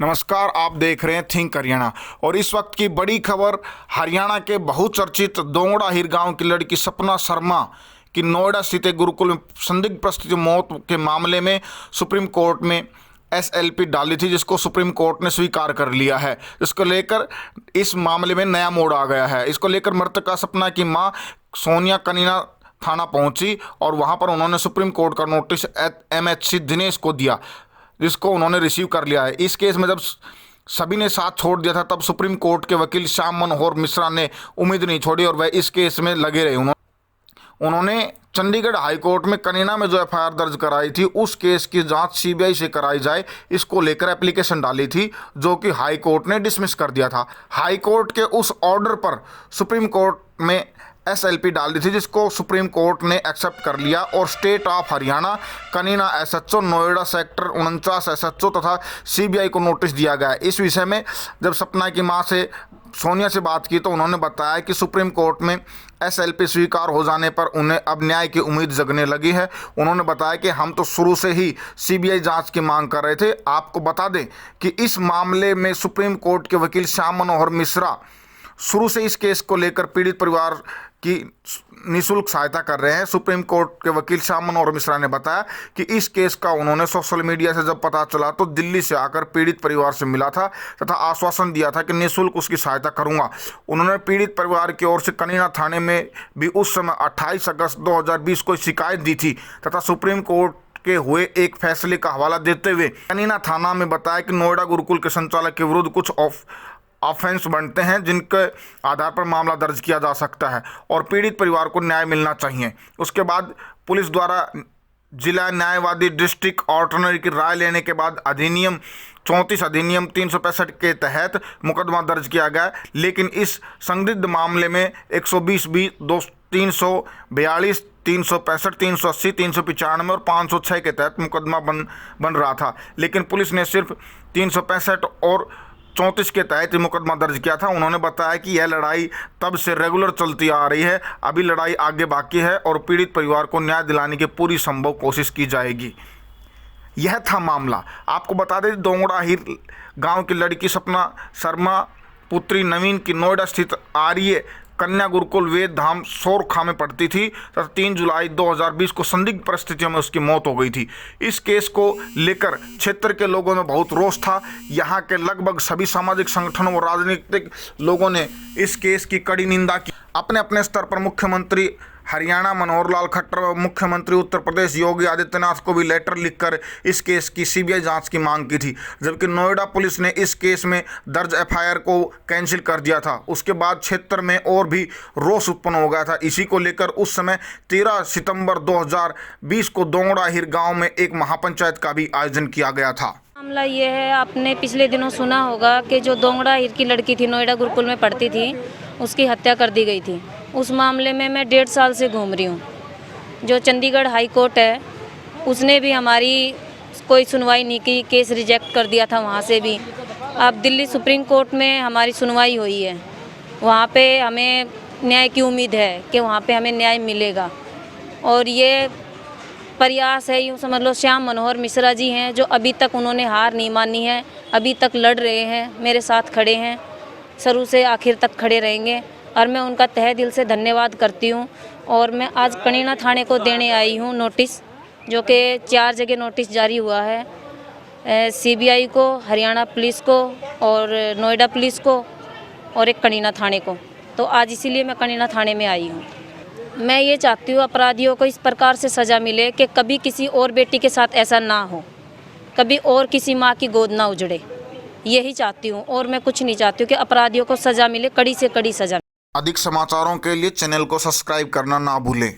नमस्कार, आप देख रहे हैं थिंक हरियाणा और इस वक्त की बड़ी खबर हरियाणा के बहुचर्चित दोंगड़ा हिर गांव की लड़की सपना शर्मा की नोएडा स्थित एक गुरुकुल में संदिग्ध परिस्थिति मौत के मामले में सुप्रीम कोर्ट में एसएलपी डाली थी, जिसको सुप्रीम कोर्ट ने स्वीकार कर लिया है। इसको लेकर इस मामले में नया मोड़ आ गया है। इसको लेकर मृतका सपना की मां सोनिया कनीना थाना पहुंची और वहां पर उन्होंने सुप्रीम कोर्ट का नोटिस एमएचसी दिनेश को दिया, जिसको उन्होंने रिसीव कर लिया है। इस केस में जब सभी ने साथ छोड़ दिया था, तब सुप्रीम कोर्ट के वकील श्याम मनोहर मिश्रा ने उम्मीद नहीं छोड़ी और वह इस केस में लगे रहे। उन्होंने चंडीगढ़ हाई कोर्ट में कनीना में जो एफआईआर दर्ज कराई थी, उस केस की जांच सीबीआई से कराई जाए, इसको लेकर एप्लीकेशन डाली थी, जो कि हाई कोर्ट ने डिसमिस कर दिया था। हाई कोर्ट के उस ऑर्डर पर सुप्रीम कोर्ट में एसएलपी डाल दी थी, जिसको सुप्रीम कोर्ट ने एक्सेप्ट कर लिया और state of Haryana, Kanina SHO, Noida sector 49 SHO तथा सीबीआई को नोटिस दिया गया है। इस विषय में जब सपना की मां से सोनिया से बात की तो उन्होंने बताया कि सुप्रीम कोर्ट में एसएलपी स्वीकार हो जाने पर उन्हें अब न्याय की उम्मीद जगने लगी है। उन्होंने बताया कि हम तो शुरू से ही सीबीआई जांच की मांग कर रहे थे। आपको बता दें कि इस मामले में सुप्रीम कोर्ट के वकील श्याम मनोहर मिश्रा शुरू से इस केस को लेकर पीड़ित परिवार की निःशुल्क सहायता कर रहे हैं। सुप्रीम कोर्ट के वकील श्याम मनोहर मिश्रा ने बताया कि इस केस का उन्होंने सोशल मीडिया से जब पता चला तो दिल्ली से आकर पीड़ित परिवार से मिला था तथा आश्वासन दिया था कि निःशुल्क उसकी सहायता करूंगा। उन्होंने पीड़ित परिवार की ओर से कनीना थाने में भी उस समय 28 अगस्त 2020 को शिकायत दी थी तथा सुप्रीम कोर्ट के हुए एक फैसले का हवाला देते हुए कनीना थाना में बताया कि नोएडा गुरुकुल के संचालक के विरुद्ध कुछ ऑफेंस बनते हैं, जिनके आधार पर मामला दर्ज किया जा सकता है और पीड़ित परिवार को न्याय मिलना चाहिए। उसके बाद पुलिस द्वारा जिला न्यायवादी डिस्ट्रिक्ट ऑर्डिनरी की राय लेने के बाद अधिनियम 34 अधिनियम 365 के तहत मुकदमा दर्ज किया गया, लेकिन इस संदिग्ध मामले में 120B 342 365 380 395 और 506 के तहत मुकदमा बन रहा था, लेकिन पुलिस ने सिर्फ 365 और 34 के तहत मुकदमा दर्ज किया था। उन्होंने बताया कि यह लड़ाई तब से रेगुलर चलती आ रही है, अभी लड़ाई आगे बाकी है और पीड़ित परिवार को न्याय दिलाने की पूरी संभव कोशिश की जाएगी। यह था मामला। आपको बता दें, दोंगड़ा हिर गांव की लड़की सपना शर्मा पुत्री नवीन की नोएडा स्थित आर्य कन्या गुरुकुल वेद धाम सोरखा में पढ़ती थी तथा 3 जुलाई 2020 को संदिग्ध परिस्थितियों में उसकी मौत हो गई थी। इस केस को लेकर क्षेत्र के लोगों में बहुत रोष था। यहाँ के लगभग सभी सामाजिक संगठनों और राजनीतिक लोगों ने इस केस की कड़ी निंदा की। अपने अपने स्तर पर मुख्यमंत्री हरियाणा मनोहर लाल खट्टर व मुख्यमंत्री उत्तर प्रदेश योगी आदित्यनाथ को भी लेटर लिखकर इस केस की सीबीआई जांच की मांग की थी, जबकि नोएडा पुलिस ने इस केस में दर्ज एफआईआर को कैंसिल कर दिया था। उसके बाद क्षेत्र में और भी रोष उत्पन्न हो गया था। इसी को लेकर उस समय 13 सितंबर 2020 को दोंगड़ा हिर गाँव में एक महापंचायत का भी आयोजन किया गया था। मामला ये है, आपने पिछले दिनों सुना होगा कि जो दोंगड़ा हिर की लड़की थी, नोएडा गुरुकुल में पढ़ती थी, उसकी हत्या कर दी गई थी। उस मामले में मैं 1.5 साल से घूम रही हूँ। जो चंडीगढ़ हाई कोर्ट है, उसने भी हमारी कोई सुनवाई नहीं की, केस रिजेक्ट कर दिया था वहाँ से भी। अब दिल्ली सुप्रीम कोर्ट में हमारी सुनवाई हुई है, वहाँ पे हमें न्याय की उम्मीद है कि वहाँ पे हमें न्याय मिलेगा। और ये प्रयास है, यूँ समझ लो, श्याम मनोहर मिश्रा जी हैं, जो अभी तक उन्होंने हार नहीं मानी है, अभी तक लड़ रहे हैं, मेरे साथ खड़े हैं, शुरू से आखिर तक खड़े रहेंगे और मैं उनका तहे दिल से धन्यवाद करती हूँ। और मैं आज कनीना थाने को देने आई हूँ नोटिस, जो कि 4 जगह नोटिस जारी हुआ है, सीबीआई को, हरियाणा पुलिस को और नोएडा पुलिस को और एक कनीना थाने को। तो आज इसीलिए मैं कनीना थाने में आई हूँ। मैं ये चाहती हूँ अपराधियों को इस प्रकार से सज़ा मिले कि कभी किसी और बेटी के साथ ऐसा ना हो, कभी और किसी माँ की गोद ना उजड़े। यही चाहती हूँ और मैं कुछ नहीं चाहती हूँ कि अपराधियों को सज़ा मिले, कड़ी से कड़ी सज़ा। अधिक समाचारों के लिए चैनल को सब्सक्राइब करना ना भूलें।